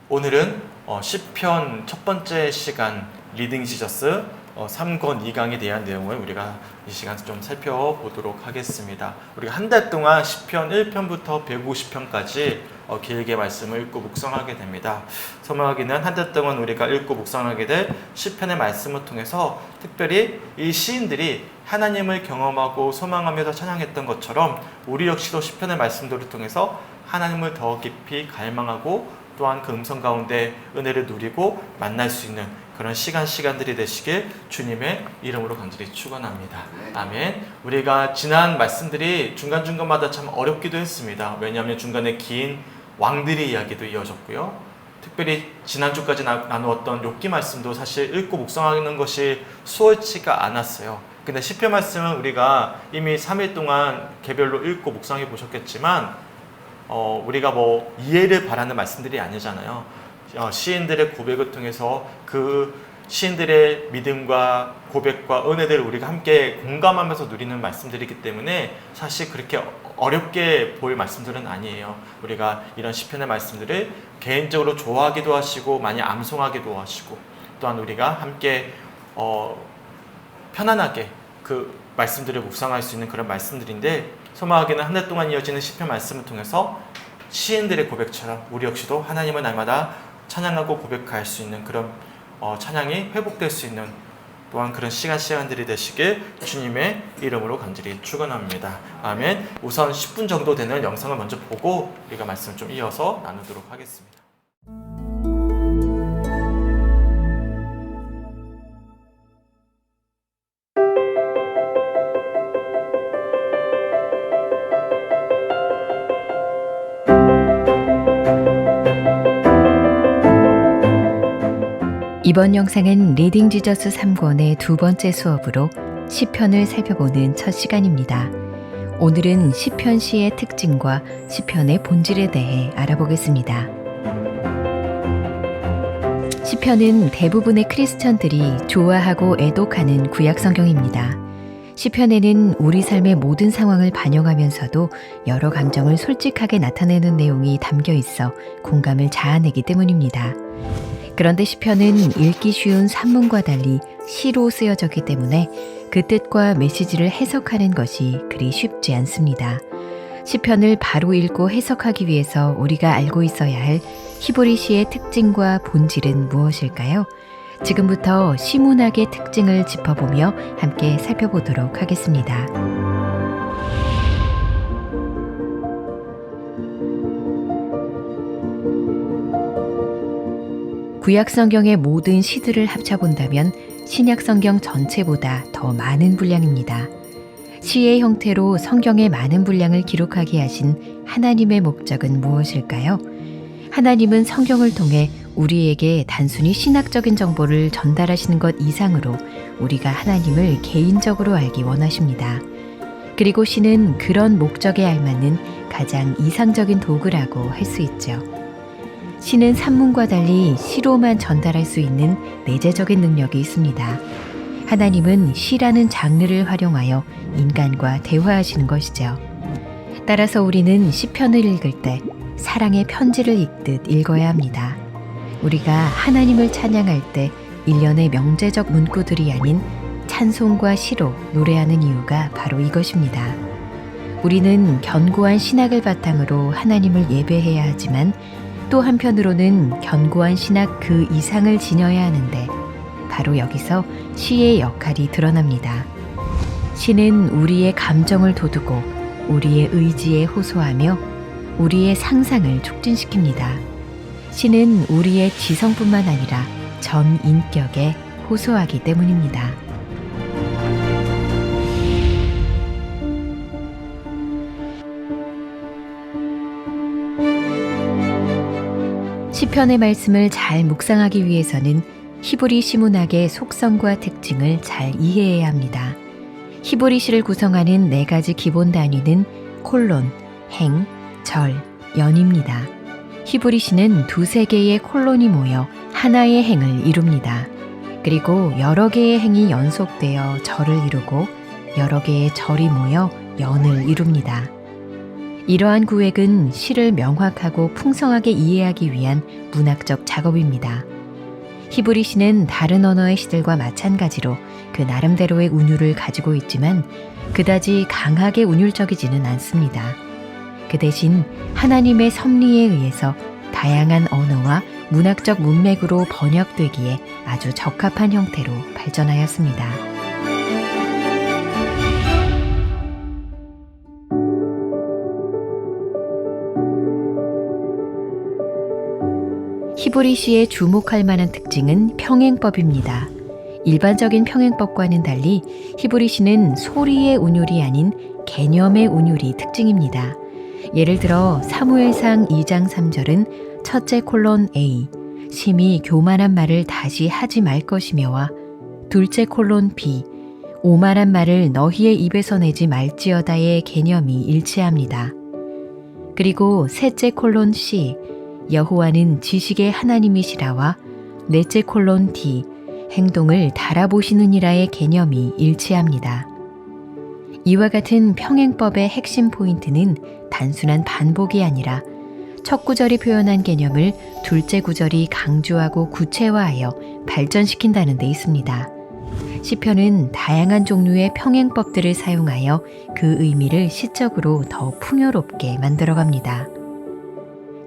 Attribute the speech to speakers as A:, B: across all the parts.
A: 오늘은 시편 첫 번째 시간 리딩 지저스 3권 2강에 대한 내용을 우리가 이 시간 좀 살펴보도록 하겠습니다. 우리가 한 달 동안 시편 1편부터 150편까지 길게 말씀을 읽고 묵상하게 됩니다. 소망하기는 한 달 동안 우리가 읽고 묵상하게 될 시편의 말씀을 통해서 특별히 이 시인들이 하나님을 경험하고 소망하면서 찬양했던 것처럼 우리 역시도 시편의 말씀들을 통해서 하나님을 더 깊이 갈망하고 또한 그 음성 가운데 은혜를 누리고 만날 수 있는 그런 시간들이 되시길 주님의 이름으로 간절히 축원합니다. 아멘. 우리가 지난 말씀들이 중간중간마다 참 어렵기도 했습니다. 왜냐하면 중간에 긴 왕들의 이야기도 이어졌고요. 특별히 지난주까지 나누었던 욥기 말씀도 사실 읽고 묵상하는 것이 수월치가 않았어요. 근데 시편 말씀은 우리가 이미 3일 동안 개별로 읽고 묵상해 보셨겠지만 우리가 이해를 바라는 말씀들이 아니잖아요. 시인들의 고백을 통해서 그 시인들의 믿음과 고백과 은혜들을 우리가 함께 공감하면서 누리는 말씀들이기 때문에 사실 그렇게 어렵게 보일 말씀들은 아니에요. 우리가 이런 시편의 말씀들을 개인적으로 좋아하기도 하시고 많이 암송하기도 하시고 또한 우리가 함께 편안하게 그 말씀들을 묵상할 수 있는 그런 말씀들인데, 소망하기는 한 달 동안 이어지는 시편 말씀을 통해서 시인들의 고백처럼 우리 역시도 하나님을 날마다 찬양하고 고백할 수 있는 그런 찬양이 회복될 수 있는 또한 그런 시간들이 되시길 주님의 이름으로 간절히 축원합니다. 아멘. 우선 10분 정도 되는 영상을 먼저 보고 우리가 말씀을 좀 이어서 나누도록 하겠습니다.
B: 이번 영상은 리딩 지저스 3권의 두 번째 수업으로 시편을 살펴보는 첫 시간입니다. 오늘은 시편 시의 특징과 시편의 본질에 대해 알아보겠습니다. 시편은 대부분의 크리스천들이 좋아하고 애독하는 구약 성경입니다. 시편에는 우리 삶의 모든 상황을 반영하면서도 여러 감정을 솔직하게 나타내는 내용이 담겨 있어 공감을 자아내기 때문입니다. 그런데 시편은 읽기 쉬운 산문과 달리 시로 쓰여졌기 때문에 그 뜻과 메시지를 해석하는 것이 그리 쉽지 않습니다. 시편을 바로 읽고 해석하기 위해서 우리가 알고 있어야 할 히브리 시의 특징과 본질은 무엇일까요? 지금부터 시문학의 특징을 짚어보며 함께 살펴보도록 하겠습니다. 구약 성경의 모든 시들을 합쳐본다면 신약 성경 전체보다 더 많은 분량입니다. 시의 형태로 성경의 많은 분량을 기록하게 하신 하나님의 목적은 무엇일까요? 하나님은 성경을 통해 우리에게 단순히 신학적인 정보를 전달하시는 것 이상으로 우리가 하나님을 개인적으로 알기 원하십니다. 그리고 시는 그런 목적에 알맞는 가장 이상적인 도구라고 할 수 있죠. 시는 산문과 달리 시로만 전달할 수 있는 내재적인 능력이 있습니다. 하나님은 시라는 장르를 활용하여 인간과 대화하시는 것이죠. 따라서 우리는 시편을 읽을 때 사랑의 편지를 읽듯 읽어야 합니다. 우리가 하나님을 찬양할 때 일련의 명제적 문구들이 아닌 찬송과 시로 노래하는 이유가 바로 이것입니다. 우리는 견고한 신학을 바탕으로 하나님을 예배해야 하지만 또 한편으로는 견고한 신학 그 이상을 지녀야 하는데 바로 여기서 시의 역할이 드러납니다. 시는 우리의 감정을 돋우고 우리의 의지에 호소하며 우리의 상상을 촉진시킵니다. 시는 우리의 지성뿐만 아니라 전 인격에 호소하기 때문입니다. 시편의 말씀을 잘 묵상하기 위해서는 히브리 시문학의 속성과 특징을 잘 이해해야 합니다. 히브리 시를 구성하는 4가지 기본 단위는 콜론, 행, 절, 연입니다. 히브리 시는 2-3개의 콜론이 모여 하나의 행을 이룹니다. 그리고 여러 개의 행이 연속되어 절을 이루고 여러 개의 절이 모여 연을 이룹니다. 이러한 구획은 시를 명확하고 풍성하게 이해하기 위한 문학적 작업입니다. 히브리 시는 다른 언어의 시들과 마찬가지로 그 나름대로의 운율을 가지고 있지만 그다지 강하게 운율적이지는 않습니다. 그 대신 하나님의 섭리에 의해서 다양한 언어와 문학적 문맥으로 번역되기에 아주 적합한 형태로 발전하였습니다. 히브리 시의 주목할 만한 특징은 평행법입니다. 일반적인 평행법과는 달리 히브리 시는 소리의 운율이 아닌 개념의 운율이 특징입니다. 예를 들어 사무엘상 2장 3절은 첫째 콜론 A, 심히 교만한 말을 다시 하지 말 것이며와 둘째 콜론 B, 오만한 말을 너희의 입에서 내지 말지어다의 개념이 일치합니다. 그리고 셋째 콜론 C, 여호와는 지식의 하나님이시라와 넷째 콜론 D, 행동을 달아보시느니라의 개념이 일치합니다. 이와 같은 평행법의 핵심 포인트는 단순한 반복이 아니라 첫 구절이 표현한 개념을 둘째 구절이 강조하고 구체화하여 발전시킨다는 데 있습니다. 시편은 다양한 종류의 평행법들을 사용하여 그 의미를 시적으로 더 풍요롭게 만들어갑니다.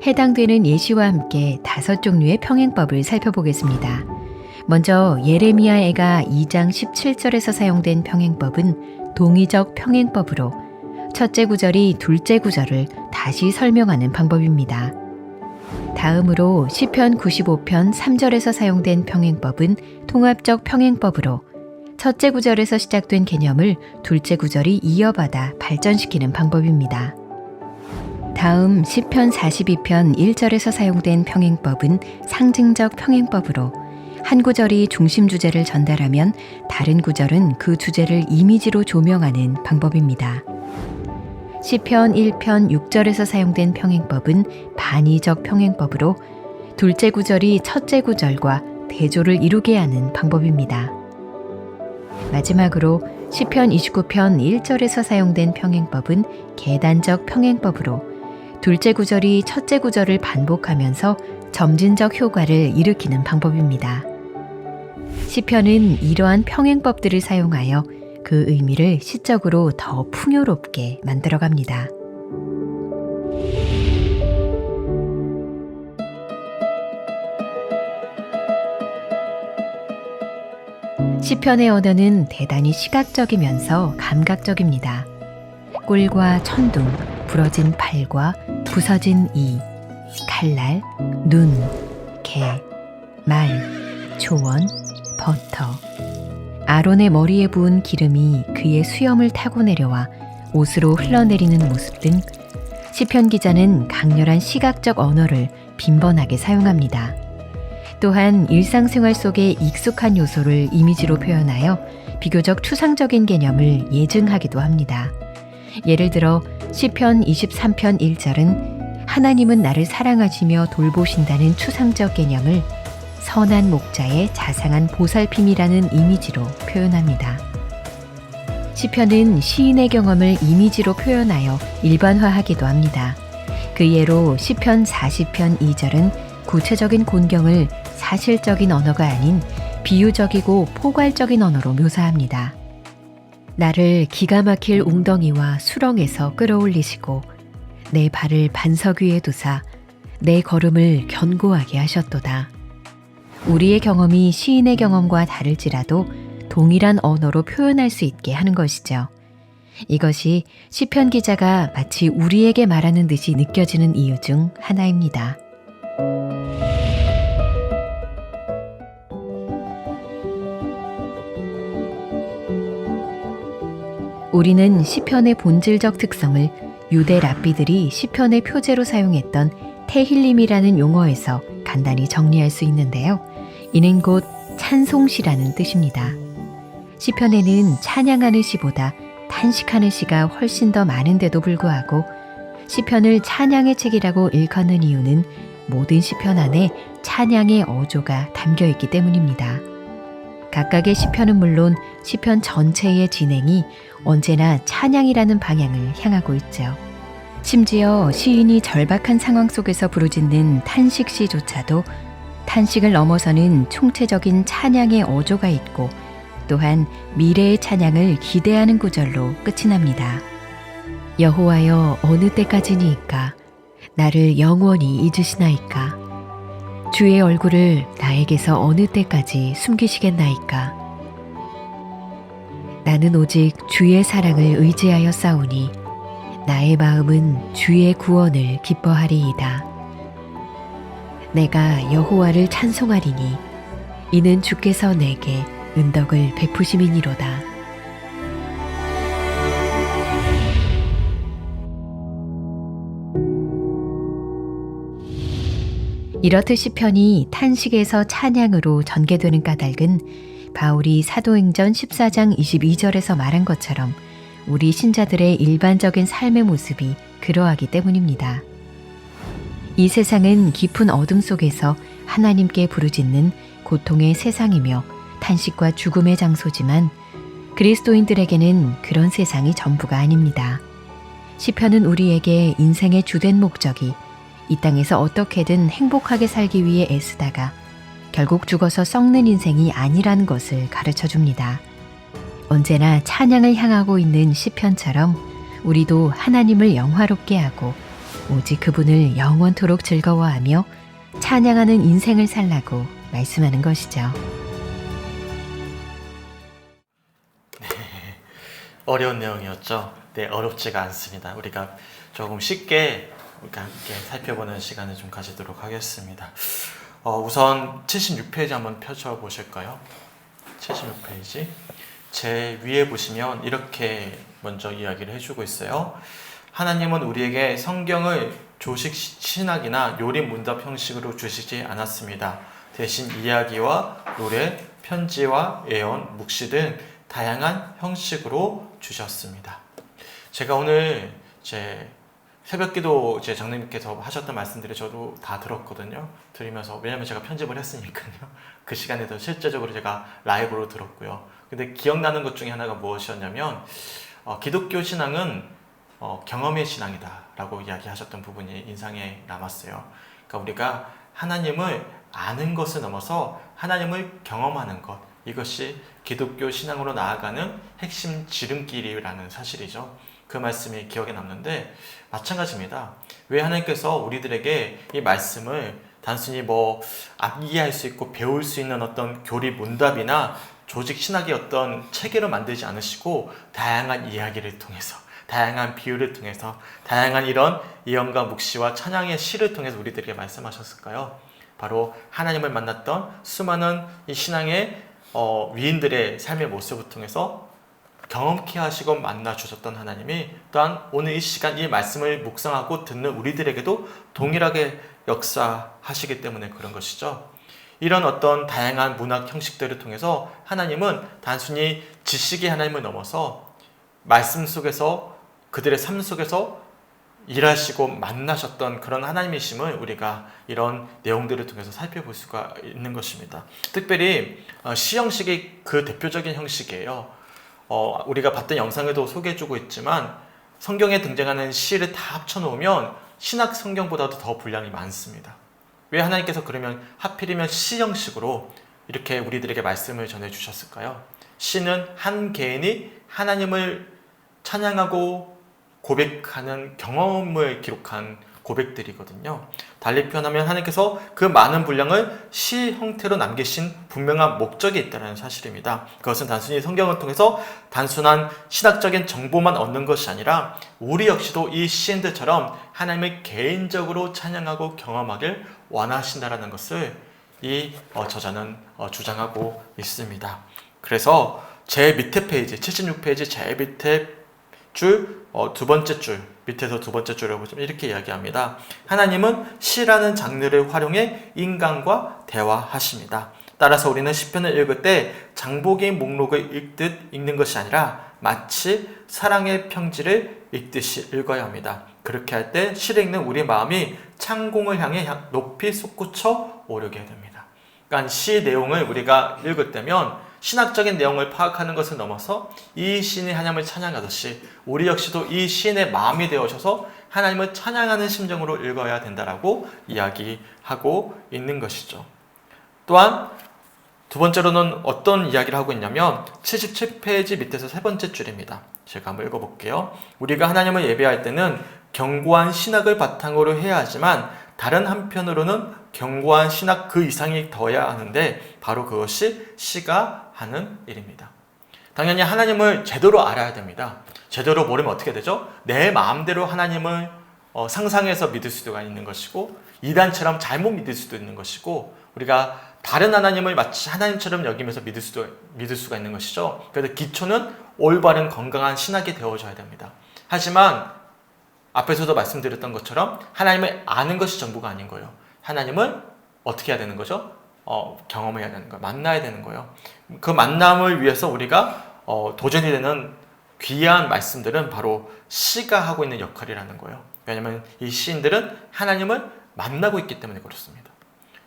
B: 해당되는 예시와 함께 5종류의 평행법을 살펴보겠습니다. 먼저 예레미야애가 2장 17절에서 사용된 평행법은 동의적 평행법으로 첫째 구절이 둘째 구절을 다시 설명하는 방법입니다. 다음으로 시편 95편 3절에서 사용된 평행법은 통합적 평행법으로 첫째 구절에서 시작된 개념을 둘째 구절이 이어받아 발전시키는 방법입니다. 다음 시편 42편 1절에서 사용된 평행법은 상징적 평행법으로 한 구절이 중심 주제를 전달하면 다른 구절은 그 주제를 이미지로 조명하는 방법입니다. 시편 1편 6절에서 사용된 평행법은 반의적 평행법으로 둘째 구절이 첫째 구절과 대조를 이루게 하는 방법입니다. 마지막으로 시편 29편 1절에서 사용된 평행법은 계단적 평행법으로 둘째 구절이 첫째 구절을 반복하면서 점진적 효과를 일으키는 방법입니다. 시편은 이러한 평행법들을 사용하여 그 의미를 시적으로 더 풍요롭게 만들어갑니다. 시편의 언어는 대단히 시각적이면서 감각적입니다. 꿀과 천둥, 부러진 팔과 부서진 이, 칼날, 눈, 개, 말, 조원, 버터, 아론의 머리에 부은 기름이 그의 수염을 타고 내려와 옷으로 흘러내리는 모습 등 시편 기자는 강렬한 시각적 언어를 빈번하게 사용합니다. 또한 일상생활 속의 익숙한 요소를 이미지로 표현하여 비교적 추상적인 개념을 예증하기도 합니다. 예를 들어 시편 23편 1절은 하나님은 나를 사랑하시며 돌보신다는 추상적 개념을 선한 목자의 자상한 보살핌이라는 이미지로 표현합니다. 시편은 시인의 경험을 이미지로 표현하여 일반화하기도 합니다. 그 예로 시편 40편 2절은 구체적인 곤경을 사실적인 언어가 아닌 비유적이고 포괄적인 언어로 묘사합니다. 나를 기가 막힐 웅덩이와 수렁에서 끌어올리시고 내 발을 반석 위에 두사 내 걸음을 견고하게 하셨도다. 우리의 경험이 시인의 경험과 다를지라도 동일한 언어로 표현할 수 있게 하는 것이죠. 이것이 시편 기자가 마치 우리에게 말하는 듯이 느껴지는 이유 중 하나입니다. 우리는 시편의 본질적 특성을 유대 랍비들이 시편의 표제로 사용했던 테힐림이라는 용어에서 간단히 정리할 수 있는데요. 이는 곧 찬송시라는 뜻입니다. 시편에는 찬양하는 시보다 탄식하는 시가 훨씬 더 많은데도 불구하고 시편을 찬양의 책이라고 일컫는 이유는 모든 시편 안에 찬양의 어조가 담겨있기 때문입니다. 각각의 시편은 물론 시편 전체의 진행이 언제나 찬양이라는 방향을 향하고 있죠. 심지어 시인이 절박한 상황 속에서 부르짖는 탄식시조차도 탄식을 넘어서는 총체적인 찬양의 어조가 있고 또한 미래의 찬양을 기대하는 구절로 끝이 납니다. 여호와여 어느 때까지니이까 나를 영원히 잊으시나이까 주의 얼굴을 나에게서 어느 때까지 숨기시겠나이까 나는 오직 주의 사랑을 의지하여 싸우니 나의 마음은 주의 구원을 기뻐하리이다. 내가 여호와를 찬송하리니 이는 주께서 내게 은덕을 베푸심이니로다. 이렇듯 시편이 탄식에서 찬양으로 전개되는 까닭은 바울이 사도행전 14장 22절에서 말한 것처럼 우리 신자들의 일반적인 삶의 모습이 그러하기 때문입니다. 이 세상은 깊은 어둠 속에서 하나님께 부르짖는 고통의 세상이며 탄식과 죽음의 장소지만 그리스도인들에게는 그런 세상이 전부가 아닙니다. 시편은 우리에게 인생의 주된 목적이 이 땅에서 어떻게든 행복하게 살기 위해 애쓰다가 결국 죽어서 썩는 인생이 아니라는 것을 가르쳐 줍니다. 언제나 찬양을 향하고 있는 시편처럼 우리도 하나님을 영화롭게 하고 오직 그분을 영원토록 즐거워하며 찬양하는 인생을 살라고 말씀하는 것이죠.
A: 어려운 내용이었죠. 네, 어렵지가 않습니다. 우리가 조금 쉽게 우리가 함께 살펴보는 시간을 좀 가지도록 하겠습니다. 우선 76페이지 한번 펼쳐보실까요? 76페이지. 제 위에 보시면 이렇게 먼저 이야기를 해주고 있어요. 하나님은 우리에게 성경을 조식 신학이나 요리 문답 형식으로 주시지 않았습니다. 대신 이야기와 노래, 편지와 예언, 묵시 등 다양한 형식으로 주셨습니다. 제가 오늘 제 새벽기도 제 장로님께서 하셨던 말씀들을 저도 다 들었거든요. 들으면서 왜냐면 제가 편집을 했으니까요. 그 시간에도 실제적으로 제가 라이브로 들었고요. 근데 기억나는 것 중에 하나가 무엇이었냐면 기독교 신앙은 경험의 신앙이다 라고 이야기하셨던 부분이 인상에 남았어요. 그러니까 우리가 하나님을 아는 것을 넘어서 하나님을 경험하는 것, 이것이 기독교 신앙으로 나아가는 핵심 지름길이라는 사실이죠. 그 말씀이 기억에 남는데 마찬가지입니다. 왜 하나님께서 우리들에게 이 말씀을 단순히 암기할 수 있고 배울 수 있는 어떤 교리 문답이나 조직 신학의 어떤 체계로 만들지 않으시고 다양한 이야기를 통해서, 다양한 비유를 통해서, 다양한 이런 예언과 묵시와 찬양의 시를 통해서 우리들에게 말씀하셨을까요? 바로 하나님을 만났던 수많은 이 신앙의 위인들의 삶의 모습을 통해서 경험케 하시고 만나 주셨던 하나님이 또한 오늘 이 시간 이 말씀을 묵상하고 듣는 우리들에게도 동일하게 역사하시기 때문에 그런 것이죠. 이런 어떤 다양한 문학 형식들을 통해서 하나님은 단순히 지식의 하나님을 넘어서 말씀 속에서 그들의 삶 속에서 일하시고 만나셨던 그런 하나님이심을 우리가 이런 내용들을 통해서 살펴볼 수가 있는 것입니다. 특별히 시 형식이 그 대표적인 형식이에요. 우리가 봤던 영상에도 소개해주고 있지만 성경에 등장하는 시를 다 합쳐놓으면 신학 성경보다도 더 분량이 많습니다. 왜 하나님께서 그러면 하필이면 시 형식으로 이렇게 우리들에게 말씀을 전해주셨을까요? 시는 한 개인이 하나님을 찬양하고 고백하는 경험을 기록한 고백들이거든요. 달리 표현하면 하나님께서 그 많은 분량을 시 형태로 남기신 분명한 목적이 있다는 사실입니다. 그것은 단순히 성경을 통해서 단순한 신학적인 정보만 얻는 것이 아니라 우리 역시도 이 시인들처럼 하나님을 개인적으로 찬양하고 경험하길 원하신다는 것을 이 저자는 주장하고 있습니다. 그래서 제 밑에 페이지, 76페이지 제 밑에 두 번째 줄, 밑에서 두 번째 줄을 보시면 이렇게 이야기합니다. 하나님은 시라는 장르를 활용해 인간과 대화하십니다. 따라서 우리는 시편을 읽을 때 장보기 목록을 읽듯 읽는 것이 아니라 마치 사랑의 평지를 읽듯이 읽어야 합니다. 그렇게 할 때 시를 읽는 우리 마음이 창공을 향해 높이 솟구쳐 오르게 됩니다. 그러니까 시 내용을 우리가 읽을 때면 신학적인 내용을 파악하는 것을 넘어서 이 시인이 하나님을 찬양하듯이 우리 역시도 이 시인의 마음이 되어셔서 하나님을 찬양하는 심정으로 읽어야 된다라고 이야기하고 있는 것이죠. 또한 두 번째로는 어떤 이야기를 하고 있냐면 77페이지 밑에서 세 번째 줄입니다. 제가 한번 읽어볼게요. 우리가 하나님을 예배할 때는 견고한 신학을 바탕으로 해야 하지만 다른 한편으로는 견고한 신학 그 이상이 더해야 하는데 바로 그것이 시가 하는 일입니다. 당연히 하나님을 제대로 알아야 됩니다. 제대로 모르면 어떻게 되죠? 내 마음대로 하나님을 상상해서 믿을 수도 있는 것이고 이단처럼 잘못 믿을 수도 있는 것이고 우리가 다른 하나님을 마치 하나님처럼 여기면서 믿을 수가 있는 것이죠. 그래서 기초는 올바른 건강한 신학이 되어져야 됩니다. 하지만 앞에서도 말씀드렸던 것처럼 하나님을 아는 것이 전부가 아닌 거예요. 하나님을 어떻게 해야 되는 거죠? 경험해야 되는 거예요. 만나야 되는 거예요. 그 만남을 위해서 우리가 도전이 되는 귀한 말씀들은 바로 시가 하고 있는 역할이라는 거예요. 왜냐하면 이 시인들은 하나님을 만나고 있기 때문에 그렇습니다.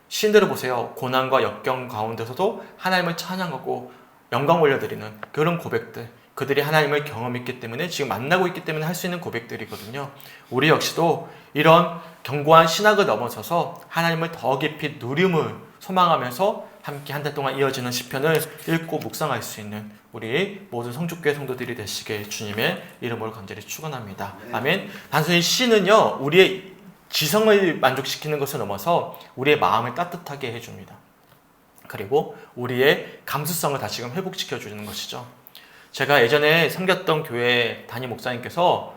A: 시인들을 보세요. 고난과 역경 가운데서도 하나님을 찬양하고 영광 올려드리는 그런 고백들, 그들이 하나님을 경험했기 때문에 지금 만나고 있기 때문에 할 수 있는 고백들이거든요. 우리 역시도 이런 견고한 신학을 넘어서서 하나님을 더 깊이 누림을 소망하면서 함께 한 달 동안 이어지는 시편을 읽고 묵상할 수 있는 우리 모든 성축교회 성도들이 되시길 주님의 이름으로 간절히 축원합니다. 아멘. 단순히 시는요, 우리의 지성을 만족시키는 것을 넘어서 우리의 마음을 따뜻하게 해줍니다. 그리고 우리의 감수성을 다시금 회복시켜 주는 것이죠. 제가 예전에 섬겼던 교회 담임 목사님께서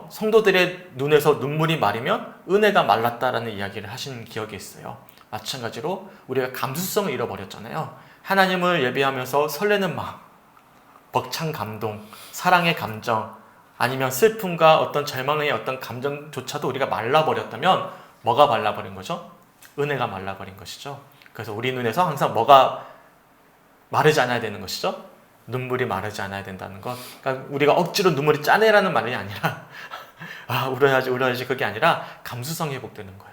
A: 성도들의 눈에서 눈물이 마르면 은혜가 말랐다라는 이야기를 하신 기억이 있어요. 마찬가지로 우리가 감수성을 잃어버렸잖아요. 하나님을 예배하면서 설레는 마음, 벅찬 감동, 사랑의 감정, 아니면 슬픔과 어떤 절망의 어떤 감정조차도 우리가 말라버렸다면 뭐가 말라버린 거죠? 은혜가 말라버린 것이죠. 그래서 우리 눈에서 항상 뭐가 마르지 않아야 되는 것이죠? 눈물이 마르지 않아야 된다는 것. 그러니까 우리가 억지로 눈물이 짜내라는 말이 아니라 울어야지 그게 아니라 감수성이 회복되는 거예요.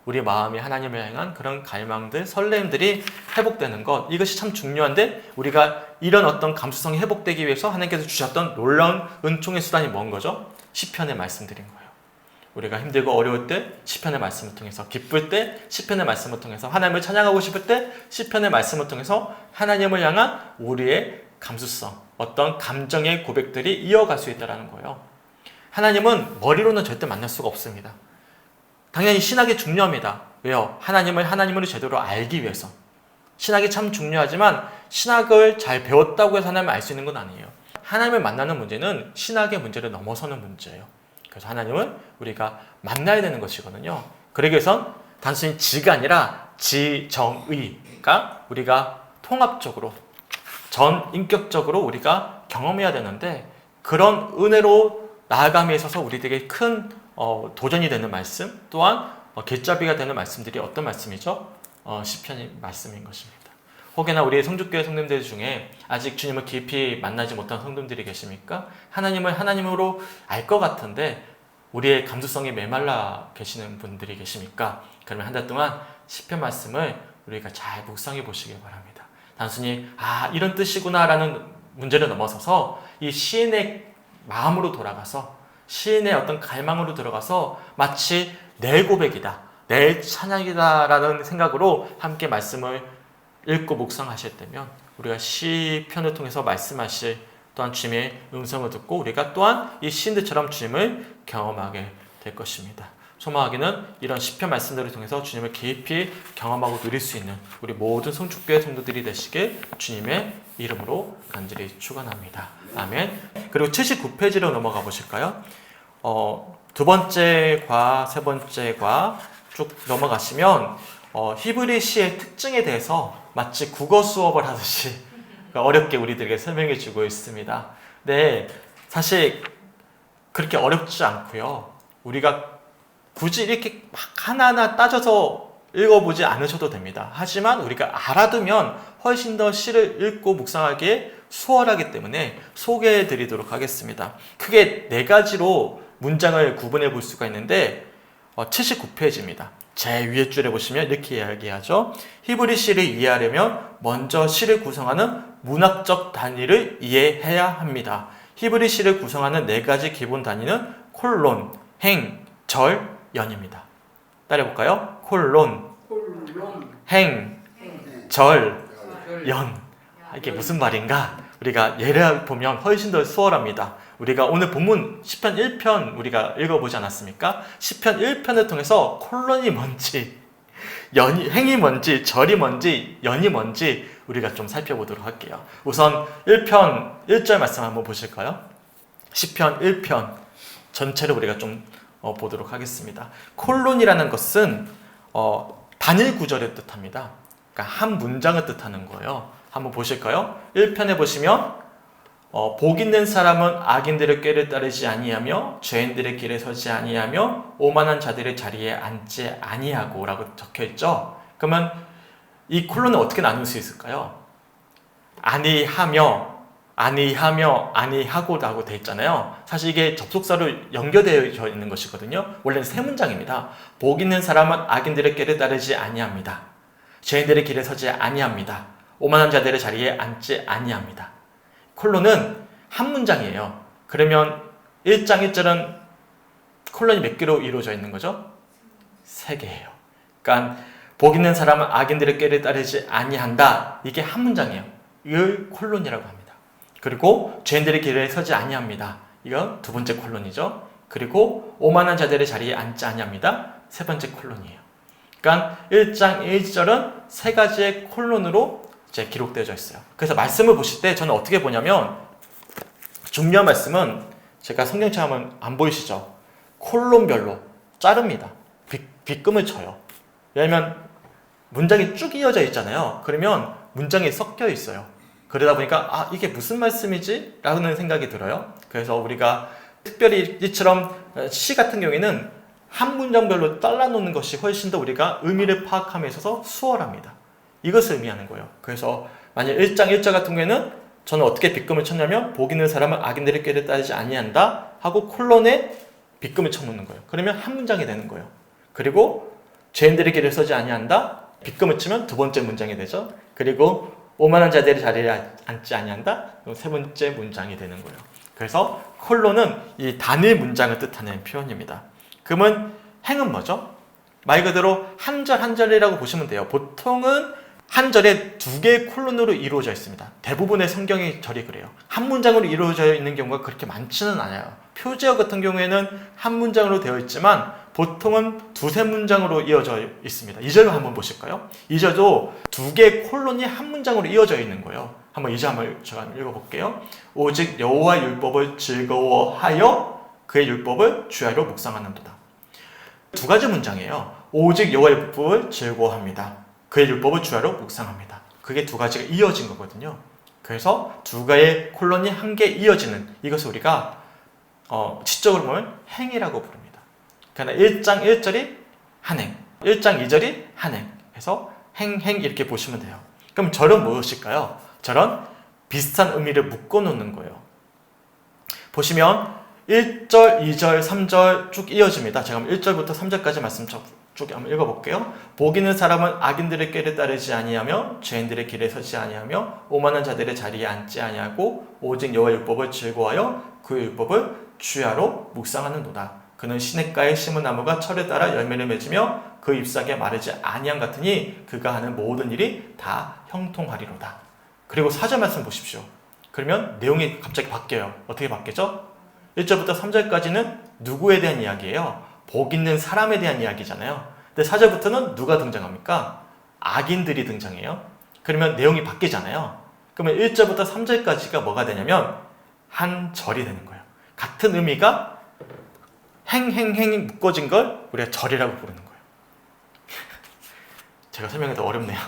A: 우리 마음이 하나님을 향한 그런 갈망들, 설렘들이 회복되는 것, 이것이 참 중요한데 우리가 이런 어떤 감수성이 회복되기 위해서 하나님께서 주셨던 놀라운 은총의 수단이 뭔 거죠? 시편의 말씀드린 거예요. 우리가 힘들고 어려울 때 시편의 말씀을 통해서, 기쁠 때 시편의 말씀을 통해서, 하나님을 찬양하고 싶을 때 시편의 말씀을 통해서 하나님을 향한 우리의 감수성, 어떤 감정의 고백들이 이어갈 수 있다는 거예요. 하나님은 머리로는 절대 만날 수가 없습니다. 당연히 신학이 중요합니다. 왜요? 하나님을 하나님으로 제대로 알기 위해서. 신학이 참 중요하지만 신학을 잘 배웠다고 해서 하나님을 알 수 있는 건 아니에요. 하나님을 만나는 문제는 신학의 문제를 넘어서는 문제예요. 그래서 하나님을 우리가 만나야 되는 것이거든요. 그러기 위해선 단순히 지가 아니라 지정의가 우리가 통합적으로 전인격적으로 우리가 경험해야 되는데 그런 은혜로 나아감에 있어서 우리에게 큰 도전이 되는 말씀 또한 길잡이가 되는 말씀들이 어떤 말씀이죠? 시편의 말씀인 것입니다. 혹여나 우리 성주교회 성도님들 중에 아직 주님을 깊이 만나지 못한 성도님들이 계십니까? 하나님을 하나님으로 알 것 같은데 우리의 감수성이 메말라 계시는 분들이 계십니까? 그러면 한 달 동안 시편 말씀을 우리가 잘 묵상해 보시기 바랍니다. 단순히 이런 뜻이구나 라는 문제를 넘어서서 이 시인의 마음으로 돌아가서 시인의 어떤 갈망으로 들어가서 마치 내 고백이다, 내 찬양이다 라는 생각으로 함께 말씀을 읽고 묵상하실 때면 우리가 시편을 통해서 말씀하실 또한 주님의 음성을 듣고 우리가 또한 이 시인들처럼 주님을 경험하게 될 것입니다. 소망하기는 이런 시편 말씀들을 통해서 주님을 깊이 경험하고 누릴 수 있는 우리 모든 성축교회 성도들이 되시길 주님의 이름으로 간절히 축원합니다. 아멘. 그리고 79페이지로 넘어가 보실까요? 두 번째과 세 번째과 쭉 넘어가시면 히브리 시의 특징에 대해서 마치 국어 수업을 하듯이 어렵게 우리들에게 설명해 주고 있습니다. 네, 사실 그렇게 어렵지 않고요. 우리가 굳이 이렇게 막 하나하나 따져서 읽어보지 않으셔도 됩니다. 하지만 우리가 알아두면 훨씬 더 시를 읽고 묵상하기에 수월하기 때문에 소개해 드리도록 하겠습니다. 크게 네 가지로 문장을 구분해 볼 수가 있는데 79페이지입니다. 제 위에 줄에 보시면 이렇게 이야기하죠. 히브리 시를 이해하려면 먼저 시를 구성하는 문학적 단위를 이해해야 합니다. 히브리 시를 구성하는 네 가지 기본 단위는 콜론, 행, 절, 연입니다. 따라해볼까요? 콜론, 행, 절, 연. 이게 무슨 말인가? 우리가 예를 보면 훨씬 더 수월합니다. 우리가 오늘 본문 10편 1편 우리가 읽어보지 않았습니까? 10편 1편을 통해서 콜론이 뭔지, 행이 뭔지, 절이 뭔지, 연이 뭔지 우리가 좀 살펴보도록 할게요. 우선 1편 1절 말씀 한번 보실까요? 10편 1편 전체를 우리가 좀 보도록 하겠습니다. 콜론이라는 것은 단일 구절을 뜻합니다. 그러니까 한 문장을 뜻하는 거예요. 한번 보실까요? 1편에 보시면 복 있는 사람은 악인들의 꾀를 따르지 아니하며 죄인들의 길에 서지 아니하며 오만한 자들의 자리에 앉지 아니하고 라고 적혀있죠. 그러면 이 콜론을 어떻게 나눌 수 있을까요? 아니하며, 아니하고 라고 되어 있잖아요. 사실 이게 접속사로 연결되어 있는 것이거든요. 원래는 세 문장입니다. 복 있는 사람은 악인들의 꾀를 따르지 아니합니다. 죄인들의 길에 서지 아니합니다. 오만한 자들의 자리에 앉지 아니합니다. 콜론은 한 문장이에요. 그러면 1장 1절은 콜론이 몇 개로 이루어져 있는 거죠? 3개예요. 그러니까 복 있는 사람은 악인들의 꾀를 따르지 아니한다. 이게 한 문장이에요. 이걸 콜론이라고 합니다. 그리고 죄인들의 길에 서지 아니합니다. 이건 두 번째 콜론이죠. 그리고 오만한 자들의 자리에 앉지 아니합니다. 세 번째 콜론이에요. 그러니까 1장 1절은 3가지의 콜론으로 이제 기록되어져 있어요. 그래서 말씀을 보실 때 저는 어떻게 보냐면 중요한 말씀은 제가 성경책 하면 안 보이시죠? 콜론별로 자릅니다. 빗금을 쳐요. 왜냐하면 문장이 쭉 이어져 있잖아요. 그러면 문장이 섞여 있어요. 그러다 보니까 이게 무슨 말씀이지? 라는 생각이 들어요. 그래서 우리가 특별히 이처럼 시 같은 경우에는 한 문장별로 잘라놓는 것이 훨씬 더 우리가 의미를 파악함에 있어서 수월합니다. 이것을 의미하는 거예요. 그래서 만약 1장 1절 같은 경우에는 저는 어떻게 빗금을 쳤냐면 복 있는 사람은 악인들의 꾀를 따르지 아니한다 하고 콜론에 빗금을 쳐놓는 거예요. 그러면 한 문장이 되는 거예요. 그리고 죄인들의 길을 서지 아니한다 빗금을 치면 두 번째 문장이 되죠. 그리고 오만한 자들의 자리에 앉지 아니한다 세 번째 문장이 되는 거예요. 그래서 콜론은 이 단일 문장을 뜻하는 표현입니다. 그러면 행은 뭐죠? 말 그대로 한 절 한 절이라고 보시면 돼요. 보통은 한 절에 2개의 콜론으로 이루어져 있습니다. 대부분의 성경의 절이 그래요. 한 문장으로 이루어져 있는 경우가 그렇게 많지는 않아요. 표제어 같은 경우에는 한 문장으로 되어 있지만 보통은 2-3문장으로 이어져 있습니다. 2절로 한번 보실까요? 2절도 2개의 콜론이 한 문장으로 이어져 있는 거예요. 한번 2절 한번 제가 읽어볼게요. 오직 여호와의 율법을 즐거워하여 그의 율법을 주야로 묵상하는도다. 2가지 문장이에요. 오직 여호와의 율법을 즐거워합니다. 그의 율법을 주야로 묵상합니다. 그게 2가지가 이어진 거거든요. 그래서 2개의 콜론이 한 개 이어지는 이것을 우리가 지적으로 보면 행이라고 부릅니다. 그러니까 1장 1절이 한행, 1장 2절이 한행 해서 행 이렇게 보시면 돼요. 그럼 절은 무엇일까요? 절은 비슷한 의미를 묶어놓는 거예요. 보시면 1절, 2절, 3절 쭉 이어집니다. 제가 1절부터 3절까지 말씀 쭉 한번 읽어볼게요. 복 있는 사람은 악인들의 꾀를 따르지 아니하며 죄인들의 길에 서지 아니하며 오만한 자들의 자리에 앉지 아니하고 오직 여호와의 율법을 즐거워하여 그의 율법을 주야로 묵상하는도다. 그는 시냇가에 심은 나무가 철에 따라 열매를 맺으며 그 잎사귀에 마르지 아니함 같으니 그가 하는 모든 일이 다 형통하리로다. 그리고 4절 말씀 보십시오. 그러면 내용이 갑자기 바뀌어요. 어떻게 바뀌죠? 1절부터 3절까지는 누구에 대한 이야기예요? 복 있는 사람에 대한 이야기잖아요. 근데 4절부터는 누가 등장합니까? 악인들이 등장해요. 그러면 내용이 바뀌잖아요. 그러면 1절부터 3절까지가 뭐가 되냐면 한 절이 되는 거예요. 같은 의미가 행이 묶어진 걸 우리가 절이라고 부르는 거예요. 제가 설명해도 어렵네요.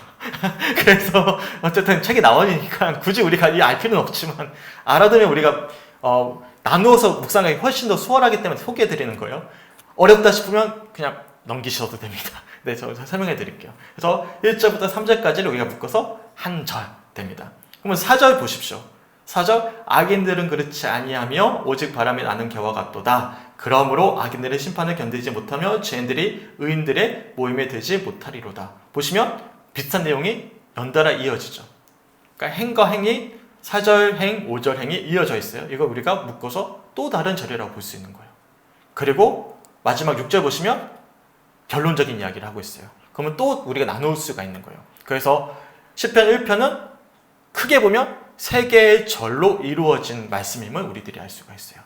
A: 그래서 어쨌든 책이 나오니까 굳이 우리가 알 필요는 없지만 알아두면 우리가 나누어서 묵상하기 훨씬 더 수월하기 때문에 소개해드리는 거예요. 어렵다 싶으면 그냥 넘기셔도 됩니다. 네, 저 설명해 드릴게요. 그래서 1절부터 3절까지를 우리가 묶어서 한 절 됩니다. 그러면 4절 보십시오. 4절 악인들은 그렇지 아니하며 오직 바람이 나는 겨와 같도다. 그러므로 악인들의 심판을 견디지 못하며 죄인들이 의인들의 모임에 들지 못하리로다. 보시면 비슷한 내용이 연달아 이어지죠. 그러니까 행과 행이 4절 행, 5절 행이 이어져 있어요. 이거 우리가 묶어서 또 다른 절이라고 볼 수 있는 거예요. 그리고 마지막 6절 보시면 결론적인 이야기를 하고 있어요. 그러면 또 우리가 나눌 수가 있는 거예요. 그래서 시편 1편은 크게 보면 세 개의 절로 이루어진 말씀임을 우리들이 알 수가 있어요.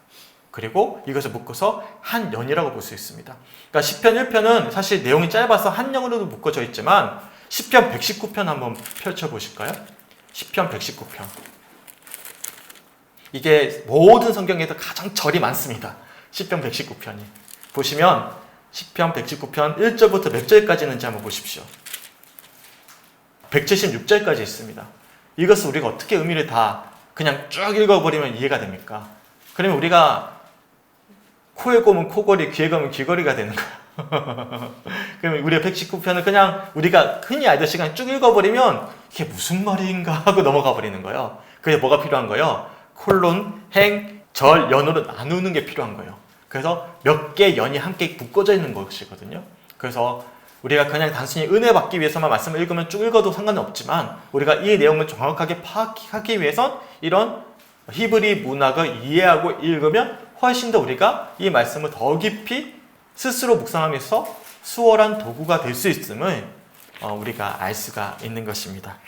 A: 그리고 이것을 묶어서 한 연이라고 볼 수 있습니다. 그러니까 시편 1편은 사실 내용이 짧아서 한 연으로도 묶어져 있지만 시편 119편 한번 펼쳐보실까요? 시편 119편. 이게 모든 성경에서 가장 절이 많습니다. 시편 119편이. 보시면 시편 119편 1절부터 몇 절까지 있는지 한번 보십시오. 176절까지 있습니다. 이것을 우리가 어떻게 의미를 다 그냥 쭉 읽어버리면 이해가 됩니까? 그러면 우리가 코에 고면 코걸이, 귀에 고면 귀걸이가 되는 거야. 그러면 우리가 119편을 그냥 우리가 흔히 알듯이 그냥 쭉 읽어버리면 이게 무슨 말인가 하고 넘어가 버리는 거예요. 그게 뭐가 필요한 거예요? 콜론, 행, 절, 연으로 나누는 게 필요한 거예요. 그래서 몇 개 연이 함께 묶어져 있는 것이거든요. 그래서 우리가 그냥 단순히 은혜 받기 위해서만 말씀을 읽으면 쭉 읽어도 상관은 없지만 우리가 이 내용을 정확하게 파악하기 위해선 이런 히브리 문학을 이해하고 읽으면 훨씬 더 우리가 이 말씀을 더 깊이 스스로 묵상하면서 수월한 도구가 될 수 있음을 우리가 알 수가 있는 것입니다.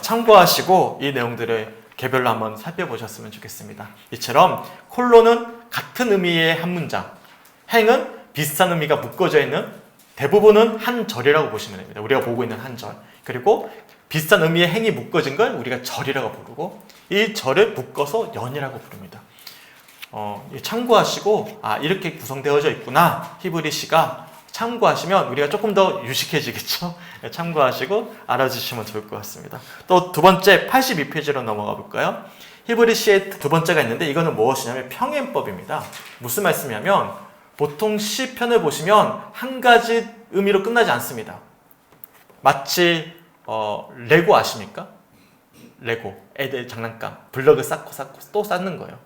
A: 참고하시고 이 내용들을 개별로 한번 살펴보셨으면 좋겠습니다. 이처럼 콜로는 같은 의미의 한 문장, 행은 비슷한 의미가 묶어져 있는 대부분은 한 절이라고 보시면 됩니다. 우리가 보고 있는 한 절. 그리고 비슷한 의미의 행이 묶어진 걸 우리가 절이라고 부르고 이 절을 묶어서 연이라고 부릅니다. 참고하시고 이렇게 구성되어져 있구나. 히브리시가 참고하시면 우리가 조금 더 유식해지겠죠. 참고하시고 알아주시면 좋을 것 같습니다. 또 두 번째 82페이지로 넘어가 볼까요? 히브리시의 두 번째가 있는데 이거는 무엇이냐면 평행법입니다. 무슨 말씀이냐면 보통 시편을 보시면 한 가지 의미로 끝나지 않습니다. 마치 레고 아십니까? 레고, 애들 장난감, 블럭을 쌓고 또 쌓는 거예요.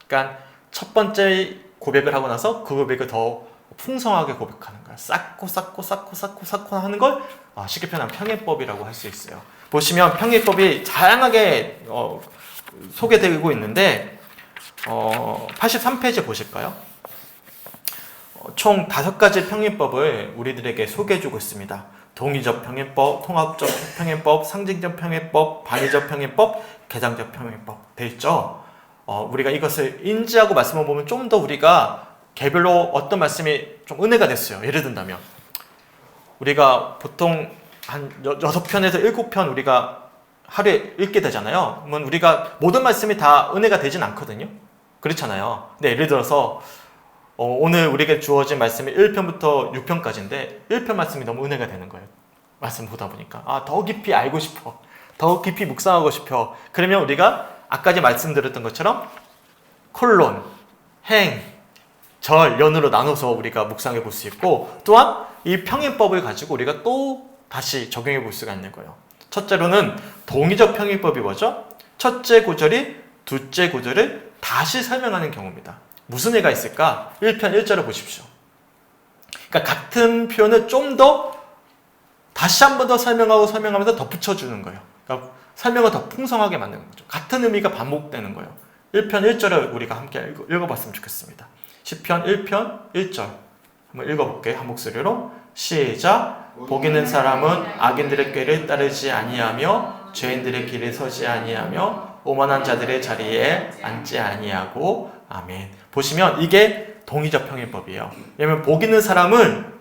A: 그러니까 첫 번째 고백을 하고 나서 그 고백을 더 풍성하게 고백하는 거예요. 쌓고 하는 걸 쉽게 표현하면 평행법이라고 할 수 있어요. 보시면 평행법이 다양하게 소개되고 있는데 83페이지 보실까요? 총 5가지 평행법을 우리들에게 소개해주고 있습니다. 동의적 평행법, 통합적 평행법, 상징적 평행법, 반의적 평행법, 개장적 평행법 돼 있죠. 우리가 이것을 인지하고 말씀을 보면 좀 더 우리가 개별로 어떤 말씀이 좀 은혜가 됐어요. 예를 든다면 우리가 보통 한 6편에서 7편 우리가 하루에 읽게 되잖아요. 그러면 우리가 모든 말씀이 다 은혜가 되진 않거든요. 그렇잖아요. 근데 예를 들어서 오늘 우리에게 주어진 말씀이 1편부터 6편까지인데 1편 말씀이 너무 은혜가 되는 거예요. 말씀 보다 보니까 더 깊이 알고 싶어. 더 깊이 묵상하고 싶어. 그러면 우리가 아까 말씀드렸던 것처럼 콜론, 행, 절, 연으로 나눠서 우리가 묵상해 볼 수 있고 또한 이 평행법을 가지고 우리가 또 다시 적용해 볼 수가 있는 거예요. 첫째로는 동의적 평행법이 뭐죠? 첫째 구절이 둘째 구절을 다시 설명하는 경우입니다. 무슨 예가 있을까? 1편 1절을 보십시오. 그러니까 같은 표현을 좀 더 다시 한 번 더 설명하면서 덧붙여주는 거예요. 그러니까 설명을 더 풍성하게 만드는 거죠. 같은 의미가 반복되는 거예요. 1편 1절을 우리가 함께 읽어봤으면 좋겠습니다. 시편 1편 1절 한번 읽어볼게요. 한 목소리로 시작. 복 있는 사람은 악인들의 꾀를 따르지 아니하며 죄인들의 길에 서지 아니하며 오만한 자들의 자리에 앉지 아니하고 아멘. 보시면 이게 동의적 평행법이에요. 왜냐하면 복 있는 사람은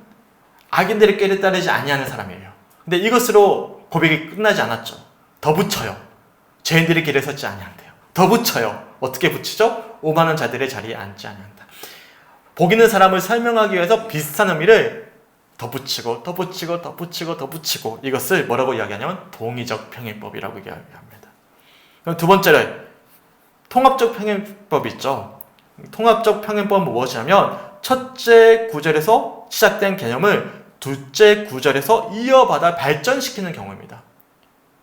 A: 악인들의 꾀를 따르지 아니하는 사람이에요. 근데 이것으로 고백이 끝나지 않았죠. 더 붙여요. 죄인들의 길에 서지 아니한대요. 더 붙여요. 어떻게 붙이죠? 오만한 자들의 자리에 앉지 아니한다. 복 있는 사람을 설명하기 위해서 비슷한 의미를 더 붙이고 이것을 뭐라고 이야기하냐면 동의적 평행법이라고 이야기합니다. 그럼 두 번째는 통합적 평행법이 있죠. 통합적 평행법은 무엇이냐면 첫째 구절에서 시작된 개념을 둘째 구절에서 이어받아 발전시키는 경우입니다.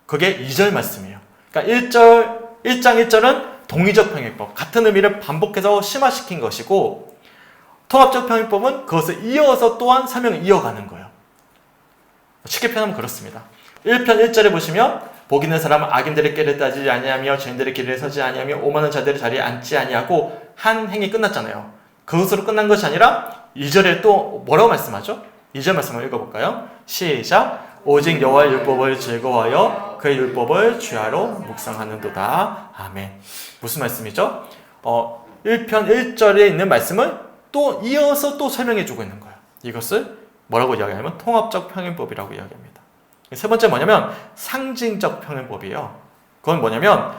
A: 그게 2절 말씀이에요. 그러니까 1장 1절은 동의적 평행법, 같은 의미를 반복해서 심화시킨 것이고 통합적 평행법은 그것을 이어서 또한 설명을 이어가는 거예요. 쉽게 표현하면 그렇습니다. 1편 1절에 보시면 복 있는 사람은 악인들의 길을 따지지 아니하며 죄인들의 길에 서지 아니하며 오만한 자들의 자리에 앉지 아니하고 한 행이 끝났잖아요. 그것으로 끝난 것이 아니라 2절에 또 뭐라고 말씀하죠? 2절 말씀을 읽어볼까요? 시작. 오직 여호와의 율법을 즐거워하여 그의 율법을 주야로 묵상하는도다. 아멘. 무슨 말씀이죠? 1편 1절에 있는 말씀을 또 이어서 또 설명해 주고 있는 거예요. 이것을 뭐라고 이야기하냐면 통합적 평행법이라고 이야기합니다. 세 번째 뭐냐면 상징적 평행법이에요. 그건 뭐냐면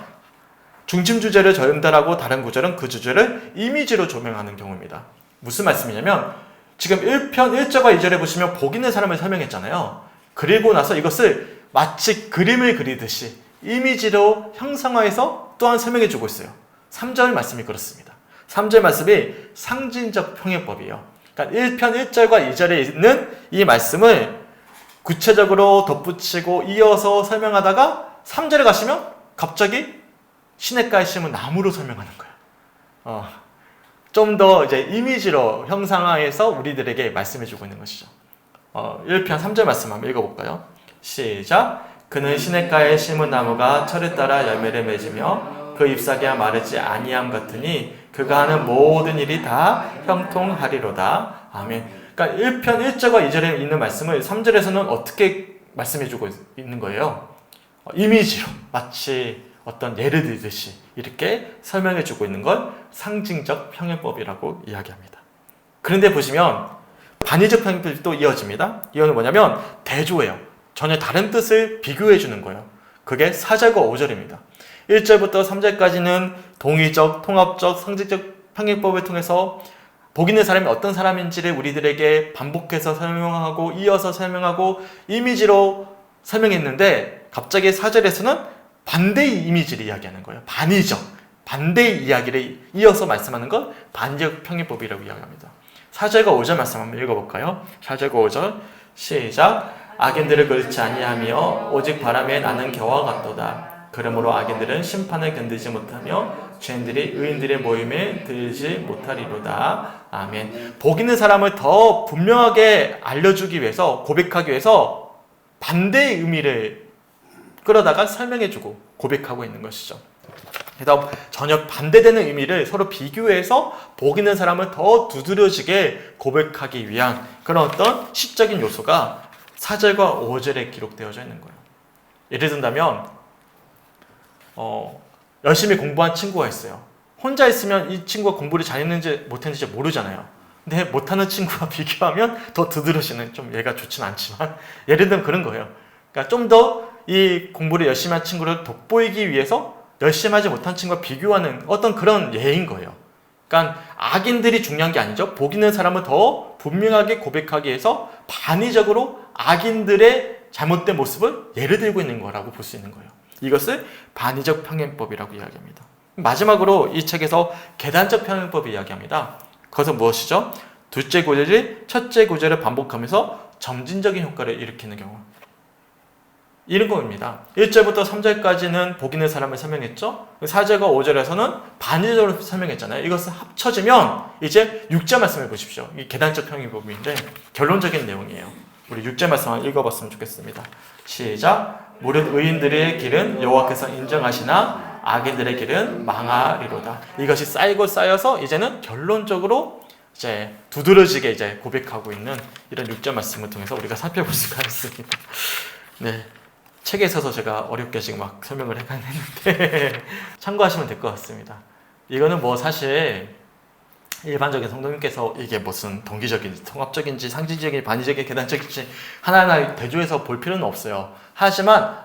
A: 중심 주제를 전달하고 다른 구절은 그 주제를 이미지로 조명하는 경우입니다. 무슨 말씀이냐면 지금 1편 1절과 2절에 보시면 복 있는 사람을 설명했잖아요. 그리고 나서 이것을 마치 그림을 그리듯이 이미지로 형상화해서 또한 설명해 주고 있어요. 3절 말씀이 그렇습니다. 3절 말씀이 상징적 평행법이에요. 그러니까 1편 1절과 2절에 있는 이 말씀을 구체적으로 덧붙이고 이어서 설명하다가 3절에 가시면 갑자기 시냇가에 심은 나무로 설명하는 거예요. 좀 더 이제 이미지로 형상화해서 우리들에게 말씀해 주고 있는 것이죠. 1편 3절 말씀 한번 읽어볼까요? 시작. 그는 시냇가에 심은 나무가 철을 따라 열매를 맺으며 그 잎사귀가 마르지 아니함 같으니 그가 하는 모든 일이 다 형통하리로다. 아멘. 그러니까 1편 1절과 2절에 있는 말씀을 3절에서는 어떻게 말씀해주고 있는 거예요? 이미지로 마치 어떤 예를 들듯이 이렇게 설명해주고 있는 걸 상징적 평행법이라고 이야기합니다. 그런데 보시면 반의적 평행법이 또 이어집니다. 이거는 뭐냐면 대조예요. 전혀 다른 뜻을 비교해주는 거예요. 그게 4절과 5절입니다. 1절부터 3절까지는 동의적, 통합적, 상징적 평행법을 통해서 복 있는 사람이 어떤 사람인지를 우리들에게 반복해서 설명하고 이어서 설명하고 이미지로 설명했는데 갑자기 4절에서는 반대의 이미지를 이야기하는 거예요. 반의적, 반대의 이야기를 이어서 말씀하는 걸 반의적 평행법이라고 이야기합니다. 4절과 5절 말씀 한번 읽어볼까요? 4절과 5절 시작. 악인들을 그렇지 아니하며 오직 바람에 나는 겨와 같도다. 그러므로 악인들은 심판을 견디지 못하며 죄인들이 의인들의 모임에 들지 못하리로다. 아멘. 복 있는 사람을 더 분명하게 알려주기 위해서, 고백하기 위해서 반대의 의미를 끌어다가 설명해주고 고백하고 있는 것이죠. 그래서 전혀 반대되는 의미를 서로 비교해서 복 있는 사람을 더 두드러지게 고백하기 위한 그런 어떤 시적인 요소가 4절과 5절에 기록되어져 있는 거예요. 예를 든다면 열심히 공부한 친구가 있어요. 혼자 있으면 이 친구가 공부를 잘했는지 못했는지 모르잖아요. 근데 못하는 친구와 비교하면 더 두드러지는, 좀 얘가 좋진 않지만 예를 들면 그런 거예요. 그러니까 좀 더 이 공부를 열심히 한 친구를 돋보이기 위해서 열심히 하지 못한 친구와 비교하는 어떤 그런 예인 거예요. 그러니까 악인들이 중요한 게 아니죠. 복 있는 사람을 더 분명하게 고백하기 위해서 반의적으로 악인들의 잘못된 모습을 예를 들고 있는 거라고 볼 수 있는 거예요. 이것을 반의적 평행법이라고 이야기합니다. 마지막으로 이 책에서 계단적 평행법을 이야기합니다. 그것은 무엇이죠? 둘째 구절이 첫째 구절을 반복하면서 점진적인 효과를 일으키는 경우. 이런 겁니다. 1절부터 3절까지는 복 있는 사람을 설명했죠. 4절과 5절에서는 반의적으로 설명했잖아요. 이것을 합쳐지면 이제 6절 말씀을 보십시오. 이 계단적 평행법인데 결론적인 내용이에요. 우리 6절 말씀 한번 읽어봤으면 좋겠습니다. 시작. 무릇 의인들의 길은 여호와께서 인정하시나 악인들의 길은 망하리로다. 이것이 쌓이고 쌓여서 이제는 결론적으로 이제 두드러지게 이제 고백하고 있는 이런 6절 말씀을 통해서 우리가 살펴볼 수가 있습니다. 네. 책에 있어서 제가 어렵게 지금 막 설명을 해갔는데 참고하시면 될 것 같습니다. 이거는 뭐 사실 일반적인 성도님께서 이게 무슨 동기적인지 통합적인지 상징적인지 반의적인지 계단적인지 하나하나 대조해서 볼 필요는 없어요. 하지만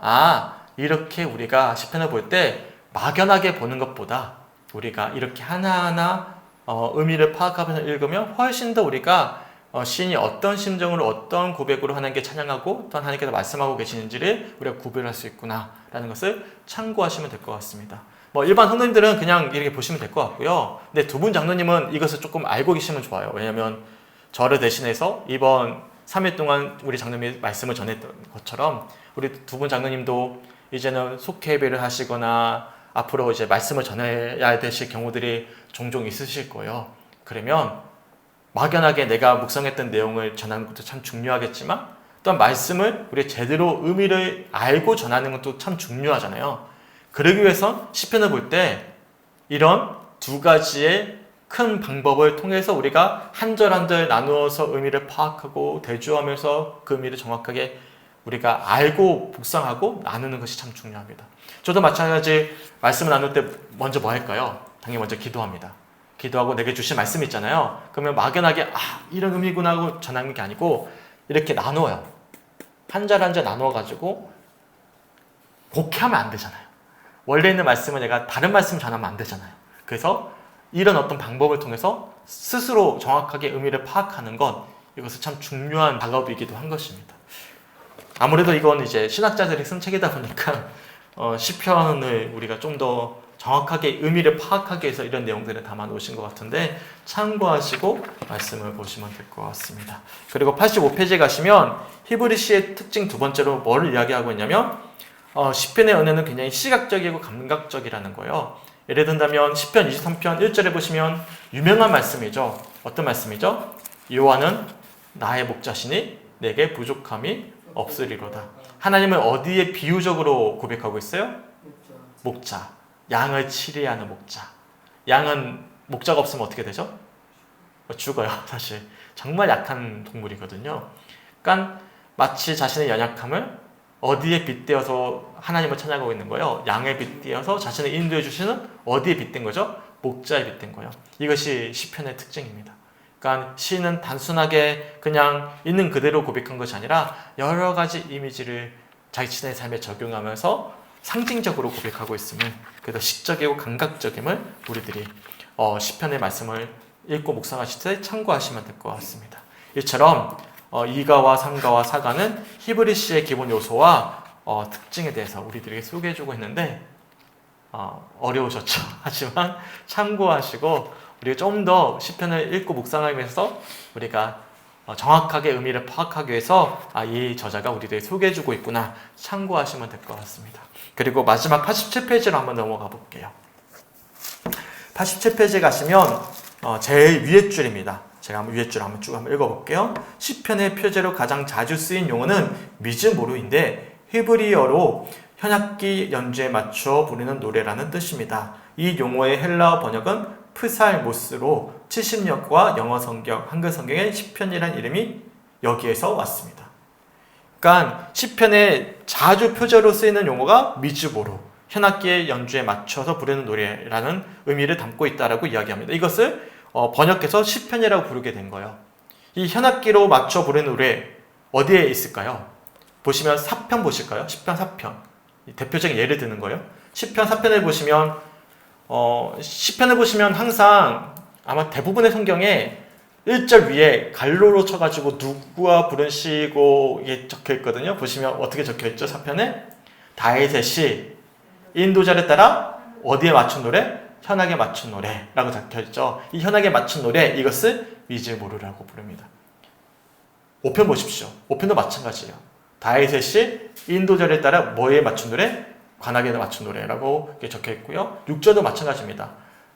A: 이렇게 우리가 시편을 볼 때 막연하게 보는 것보다 우리가 이렇게 하나하나 의미를 파악하면서 읽으면 훨씬 더 우리가 시인이 어떤 심정으로 어떤 고백으로 하나님께 찬양하고 또 하나님께서 말씀하고 계시는지를 우리가 구별할 수 있구나라는 것을 참고하시면 될 것 같습니다. 뭐 일반 성도님들은 그냥 이렇게 보시면 될 것 같고요. 근데 두 분 장로님은 이것을 조금 알고 계시면 좋아요. 왜냐하면 저를 대신해서 이번 3일 동안 우리 장로님이 말씀을 전했던 것처럼 우리 두 분 장로님도 이제는 속회 예배를 하시거나 앞으로 이제 말씀을 전해야 되실 경우들이 종종 있으실 거예요. 그러면 막연하게 내가 묵상했던 내용을 전하는 것도 참 중요하겠지만 또한 말씀을 우리 제대로 의미를 알고 전하는 것도 참 중요하잖아요. 그러기 위해서 시편을 볼 때 이런 두 가지의 큰 방법을 통해서 우리가 한 절 한 절 나누어서 의미를 파악하고 대조하면서 그 의미를 정확하게 우리가 알고 묵상하고 나누는 것이 참 중요합니다. 저도 마찬가지 말씀을 나눌 때 먼저 뭐 할까요? 당연히 먼저 기도합니다. 기도하고 내게 주신 말씀 있잖아요. 그러면 막연하게 이런 의미구나 하고 전하는 게 아니고 이렇게 나누어요. 한 절 한 절 나누어가지고 곡해하면 안 되잖아요. 원래 있는 말씀을 내가 다른 말씀 전하면 안 되잖아요. 그래서 이런 어떤 방법을 통해서 스스로 정확하게 의미를 파악하는 것, 이것은 참 중요한 작업이기도 한 것입니다. 아무래도 이건 이제 신학자들이 쓴 책이다 보니까 시편을 우리가 좀 더 정확하게 의미를 파악하기 위해서 이런 내용들을 담아 놓으신 것 같은데 참고하시고 말씀을 보시면 될 것 같습니다. 그리고 85페이지에 가시면 히브리시의 특징 두 번째로 뭘 이야기하고 있냐면 시편의 은혜는 굉장히 시각적이고 감각적이라는 거예요. 예를 든다면 시편 23편 1절에 보시면 유명한 말씀이죠. 어떤 말씀이죠? 여호와는 나의 목자시니 내게 부족함이 없으리로다. 하나님은 어디에 비유적으로 고백하고 있어요? 목자. 양을 치리하는 목자. 양은 목자가 없으면 어떻게 되죠? 죽어요. 사실 정말 약한 동물이거든요. 그러니까 마치 자신의 연약함을 어디에 빗대어서 하나님을 찬양하고 있는 거예요? 양에 빗대어서 자신을 인도해 주시는 어디에 빗댄 거죠? 목자에 빗댄 거예요. 이것이 시편의 특징입니다. 그러니까 시는 단순하게 그냥 있는 그대로 고백한 것이 아니라 여러 가지 이미지를 자신의 삶에 적용하면서 상징적으로 고백하고 있음을, 그래서 시적이고 감각적임을 우리들이 시편의 말씀을 읽고 묵상하실 때 참고하시면 될 것 같습니다. 이처럼 2가와 3가와 4가는 히브리시의 기본 요소와 특징에 대해서 우리들에게 소개해주고 있는데 어려우셨죠? 하지만 참고하시고 우리가 좀 더 시편을 읽고 묵상하기 위해서 우리가 정확하게 의미를 파악하기 위해서 이 저자가 우리들에게 소개해주고 있구나 참고하시면 될 것 같습니다. 그리고 마지막 87페이지로 한번 넘어가 볼게요. 87페이지에 가시면 제일 위에 줄입니다. 제가 위에 줄 한번 쭉 한번 읽어볼게요. 시편의 표제로 가장 자주 쓰인 용어는 미즈모르인데 히브리어로 현악기 연주에 맞춰 부르는 노래라는 뜻입니다. 이 용어의 헬라어 번역은 프살모스로 70년과 영어 성경, 한글 성경의 시편이라는 이름이 여기에서 왔습니다. 그러니까 시편에 자주 표제로 쓰이는 용어가 미즈모르, 현악기의 연주에 맞춰서 부르는 노래라는 의미를 담고 있다라고 이야기합니다. 이것을 번역해서 시편이라고 부르게 된 거예요. 이 현악기로 맞춰 부르는 노래 어디에 있을까요? 보시면 4편 보실까요? 10편 4편. 대표적인 예를 드는 거예요. 10편 4편을 보시면 10편을 보시면 항상 아마 대부분의 성경에 1절 위에 갈로로 쳐가지고 누구와 부른 시고 이게 적혀 있거든요. 보시면 어떻게 적혀 있죠? 4편에 다윗의 시, 인도자를 따라 어디에 맞춘 노래? 현악에 맞춘 노래라고 적혀 있죠. 이 현악에 맞춘 노래, 이것을 미즈모르라고 부릅니다. 5편 보십시오. 5편도 마찬가지예요. 다윗의 시, 인도자를 따라 뭐에 맞춘 노래? 관악에 맞춘 노래라고 적혀 있고요. 6절도 마찬가지입니다.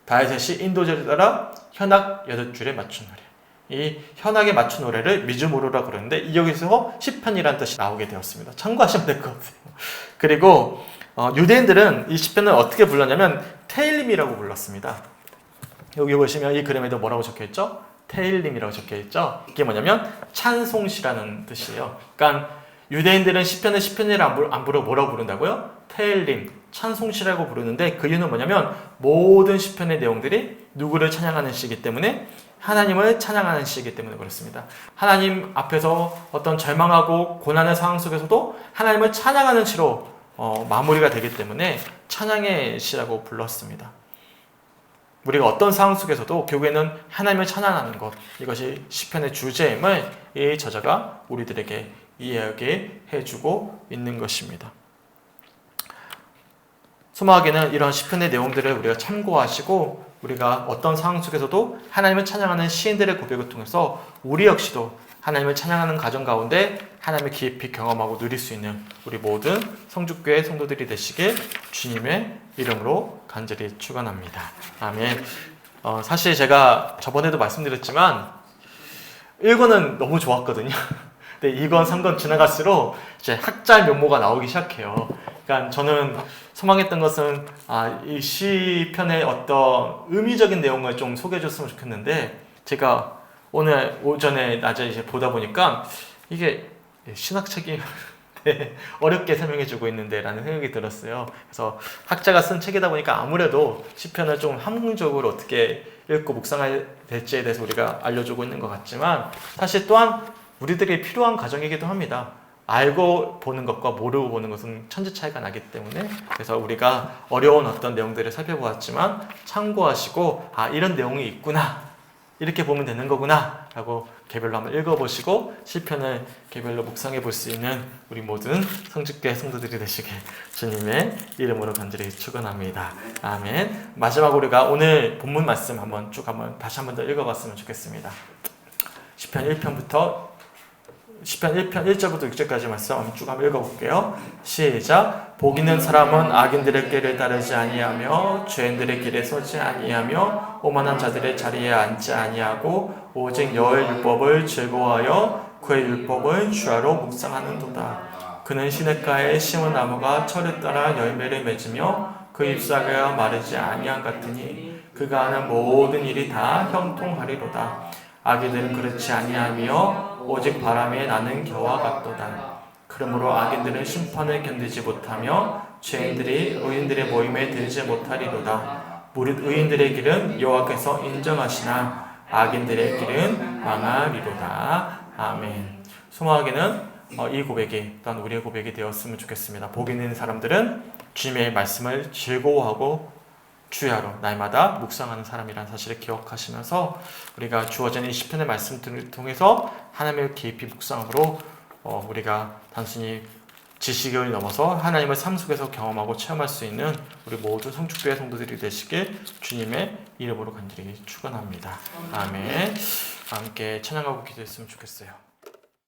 A: 다윗의 시, 인도자를 따라 현악 8줄에 맞춘 노래. 이 현악에 맞춘 노래를 미즈모르라고 그러는데 여기서 시편이라는 뜻이 나오게 되었습니다. 참고하시면 될 것 같아요. 그리고 유대인들은 이 시편을 어떻게 불렀냐면 테일림이라고 불렀습니다. 여기 보시면 이 그림에도 뭐라고 적혀 있죠? 테일림이라고 적혀 있죠. 이게 뭐냐면 찬송시라는 뜻이에요. 그러니까 유대인들은 시편을 시편이라 안 부르고 뭐라고 부른다고요? 테일림, 찬송시라고 부르는데 그 이유는 뭐냐면 모든 시편의 내용들이 누구를 찬양하는 시이기 때문에 하나님을 찬양하는 시이기 때문에 그렇습니다. 하나님 앞에서 어떤 절망하고 고난의 상황 속에서도 하나님을 찬양하는 시로 마무리가 되기 때문에 찬양의 시라고 불렀습니다. 우리가 어떤 상황 속에서도 결국에는 하나님을 찬양하는 것, 이것이 시편의 주제임을 이 저자가 우리들에게 이야기해 주고 있는 것입니다. 소망하기는 이런 시편의 내용들을 우리가 참고하시고 우리가 어떤 상황 속에서도 하나님을 찬양하는 시인들의 고백을 통해서 우리 역시도 하나님을 찬양하는 가정 가운데 하나님을 깊이 경험하고 누릴 수 있는 우리 모든 성주교회 성도들이 되시길 주님의 이름으로 간절히 축원합니다. 아멘. 사실 제가 저번에도 말씀드렸지만 1권은 너무 좋았거든요. 근데 2권, 3권 지나갈수록 이제 학자의 면모가 나오기 시작해요. 그러니까 그러니까 저는 소망했던 것은 이 시편의 어떤 의미적인 내용을 좀 소개해줬으면 좋겠는데 제가 오늘 오전에 낮에 이제 보다 보니까 이게 신학책이 어렵게 설명해주고 있는데 라는 생각이 들었어요. 그래서 학자가 쓴 책이다 보니까 아무래도 시편을 좀 함축적으로 어떻게 읽고 묵상해야 될지에 대해서 우리가 알려주고 있는 것 같지만 사실 또한 우리들이 필요한 과정이기도 합니다. 알고 보는 것과 모르고 보는 것은 천지 차이가 나기 때문에 그래서 우리가 어려운 어떤 내용들을 살펴보았지만 참고하시고 이런 내용이 있구나 이렇게 보면 되는 거구나 라고 개별로 한번 읽어보시고 시편을 개별로 묵상해 볼 수 있는 우리 모든 성직교회 성도들이 되시길 주님의 이름으로 간절히 축원합니다. 아멘. 마지막으로 우리가 오늘 본문 말씀 다시 한번 더 읽어봤으면 좋겠습니다. 시편 1편 1절부터 6절까지 말씀 쭉 한번 읽어볼게요. 시작. 복 있는 사람은 악인들의 길을 따르지 아니하며 죄인들의 길에 서지 아니하며 오만한 자들의 자리에 앉지 아니하고 오직 여호와의 율법을 즐거워하여 그의 율법을 주야로 묵상하는도다. 그는 시냇가에 심은 나무가 철을 따라 열매를 맺으며 그 잎사귀가 마르지 아니한 같으니 그가 하는 모든 일이 다 형통하리로다. 악인들은 그렇지 아니하며 오직 바람에 나는 겨와 같도다. 그러므로 악인들은 심판을 견디지 못하며 죄인들이 의인들의 모임에 들지 못하리로다. 무릇 의인들의 길은 여호와께서 인정하시나 악인들의 길은 망하리로다. 아멘. 소망하기는 이 고백이 또한 우리의 고백이 되었으면 좋겠습니다. 복 있는 사람들은 주님의 말씀을 즐거워하고 주야로 날마다 묵상하는 사람이라는 사실을 기억하시면서 우리가 주어진 이 시편의 말씀들을 통해서 하나님을 깊이 묵상함으로 우리가 단순히 지식을 넘어서 하나님을 삶 속에서 경험하고 체험할 수 있는 우리 모든 성축교회 성도들이 되시길 주님의 이름으로 간절히 축원합니다. 아멘. 함께 찬양하고 기도했으면 좋겠어요.